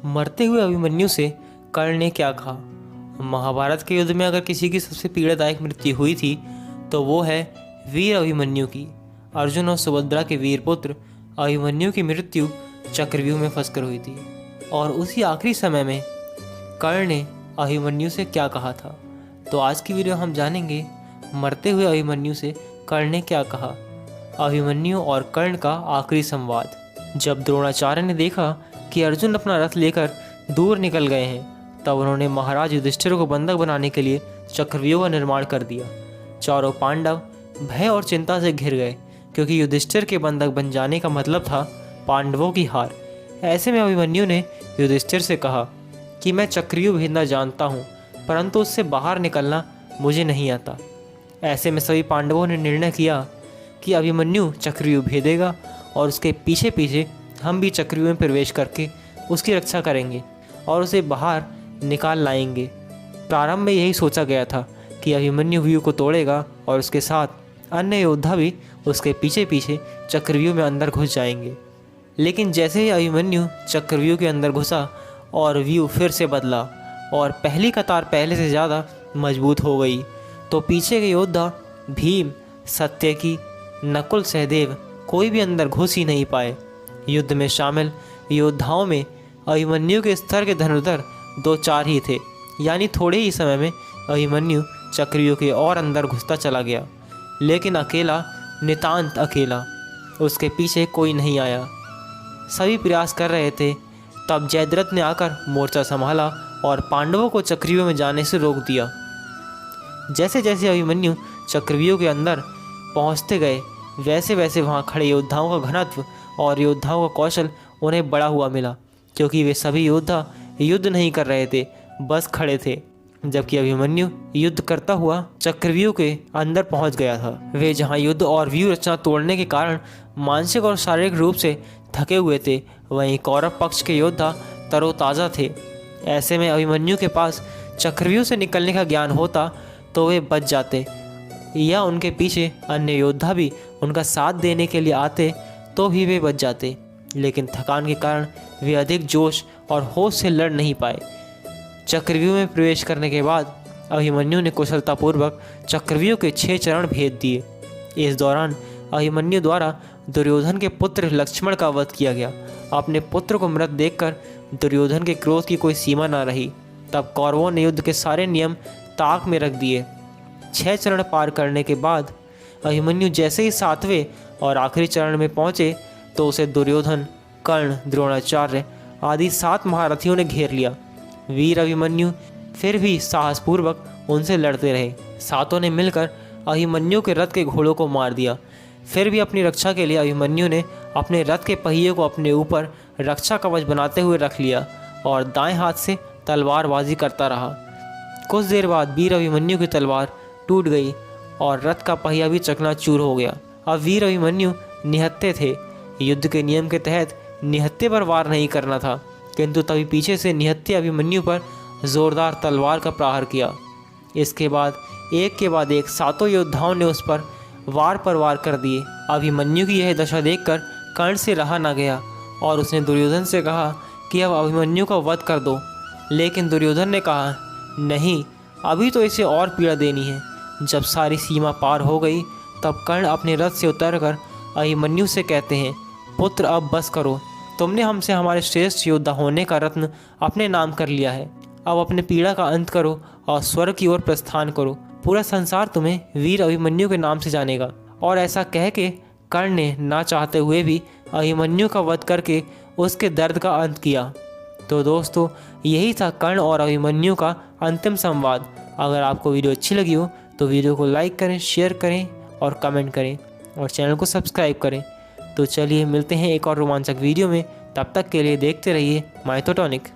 मरते हुए अभिमन्यु से कर्ण ने क्या कहा। महाभारत के युद्ध में अगर किसी की सबसे पीड़ादायक मृत्यु हुई थी तो वो है वीर अभिमन्यु की। अर्जुन और सुभद्रा के वीर पुत्र अभिमन्यु की मृत्यु चक्रव्यूह में फंसकर हुई थी। और उसी आखिरी समय में कर्ण ने अभिमन्यु से क्या कहा था। तो आज की वीडियो हम जानेंगे मरते हुए अभिमन्यु से कर्ण ने क्या कहा। अभिमन्यु और कर्ण का आखिरी संवाद। जब द्रोणाचार्य ने देखा कि अर्जुन अपना रथ लेकर दूर निकल गए हैं, तब उन्होंने महाराज युधिष्ठिर को बंधक बनाने के लिए चक्रव्यूह का निर्माण कर दिया। चारों पांडव भय और चिंता से घिर गए, क्योंकि युधिष्ठिर के बंधक बन जाने का मतलब था पांडवों की हार। ऐसे में अभिमन्यु ने युधिष्ठिर से कहा कि मैं चक्रव्यूह भेदना जानता हूँ, परंतु उससे बाहर निकलना मुझे नहीं आता। ऐसे में सभी पांडवों ने निर्णय किया कि अभिमन्यु चक्रव्यूह भेदेगा और उसके पीछे पीछे हम भी चक्रव्यूह में प्रवेश करके उसकी रक्षा करेंगे और उसे बाहर निकाल लाएंगे। प्रारंभ में यही सोचा गया था कि अभिमन्यु व्यूह को तोड़ेगा और उसके साथ अन्य योद्धा भी उसके पीछे पीछे चक्रव्यूह में अंदर घुस जाएंगे। लेकिन जैसे ही अभिमन्यु चक्रव्यूह के अंदर घुसा और व्यूह फिर से बदला और पहली कतार पहले से ज़्यादा मजबूत हो गई, तो पीछे के योद्धा भीम, सत्यकी, नकुल, सहदेव कोई भी अंदर घुस ही नहीं पाए। युद्ध में शामिल योद्धाओं में अभिमन्यु के स्तर के धनुर्धर 2-4 ही थे, यानी थोड़े ही समय में अभिमन्यु चक्रव्यूह के और अंदर घुसता चला गया। लेकिन अकेला, नितांत अकेला, उसके पीछे कोई नहीं आया। सभी प्रयास कर रहे थे, तब जयद्रथ ने आकर मोर्चा संभाला और पांडवों को चक्रव्यूह में जाने से रोक दिया। जैसे जैसे अभिमन्यु चक्रव्यूह के अंदर पहुंचते गए, वैसे वैसे वहां खड़े योद्धाओं का घनत्व और योद्धाओं का कौशल उन्हें बढ़ा हुआ मिला, क्योंकि वे सभी योद्धा युद्ध नहीं कर रहे थे, बस खड़े थे। जबकि अभिमन्यु युद्ध करता हुआ चक्रव्यूह के अंदर पहुंच गया था। वे जहां युद्ध और व्यूह रचना तोड़ने के कारण मानसिक और शारीरिक रूप से थके हुए थे, वहीं कौरव पक्ष के योद्धा तरोताज़ा थे। ऐसे में अभिमन्यु के पास चक्रव्यूह से निकलने का ज्ञान होता तो वे बच जाते, या उनके पीछे अन्य योद्धा भी उनका साथ देने के लिए आते तो भी वे बच जाते। लेकिन थकान के कारण वे अधिक जोश और होश से लड़ नहीं पाए। चक्रव्यूह में प्रवेश करने के बाद अभिमन्यु ने कुशलतापूर्वक चक्रव्यूह के 6 चरण भेद दिए। इस दौरान अभिमन्यु द्वारा दुर्योधन के पुत्र लक्ष्मण का वध किया गया। अपने पुत्र को मृत देखकर दुर्योधन के क्रोध की कोई सीमा न रही। तब कौरवों ने युद्ध के सारे नियम ताक में रख दिए। 6 चरण पार करने के बाद अभिमन्यु जैसे ही 7वें और आखिरी चरण में पहुंचे, तो उसे दुर्योधन, कर्ण, द्रोणाचार्य आदि 7 महारथियों ने घेर लिया। वीर अभिमन्यु फिर भी साहसपूर्वक उनसे लड़ते रहे। सातों ने मिलकर अभिमन्यु के रथ के घोड़ों को मार दिया। फिर भी अपनी रक्षा के लिए अभिमन्यु ने अपने रथ के पहिए को अपने ऊपर रक्षा कवच बनाते हुए रख लिया और दाएं हाथ से तलवारबाजी करता रहा। कुछ देर बाद वीर अभिमन्यु की तलवार टूट गई और रथ का पहिया भी चकनाचूर हो गया। अब वीर अभिमन्यु निहत्थे थे। युद्ध के नियम के तहत निहत्थे पर वार नहीं करना था, किंतु तभी पीछे से निहत्थे अभिमन्यु पर जोरदार तलवार का प्रहार किया। इसके बाद एक के बाद एक 7 योद्धाओं ने उस पर वार कर दिए। अभिमन्यु की यह दशा देखकर कर्ण से रहा न गया और उसने दुर्योधन से कहा कि अब अभिमन्यु का वध कर दो। लेकिन दुर्योधन ने कहा, नहीं, अभी तो इसे और पीड़ा देनी है। जब सारी सीमा पार हो गई, तब कर्ण अपने रथ से उतरकर अभिमन्यु से कहते हैं, पुत्र अब बस करो, तुमने हमसे हमारे श्रेष्ठ योद्धा होने का रत्न अपने नाम कर लिया है। अब अपने पीड़ा का अंत करो और स्वर्ग की ओर प्रस्थान करो। पूरा संसार तुम्हें वीर अभिमन्यु के नाम से जानेगा। और ऐसा कह के कर्ण ने ना चाहते हुए भी अभिमन्यु का वध करके उसके दर्द का अंत किया। तो दोस्तों, यही था कर्ण और अभिमन्यु का अंतिम संवाद। अगर आपको वीडियो अच्छी लगी हो तो वीडियो को लाइक करें, शेयर करें और कमेंट करें और चैनल को सब्सक्राइब करें। तो चलिए मिलते हैं एक और रोमांचक वीडियो में। तब तक के लिए देखते रहिए माइथोटॉनिक।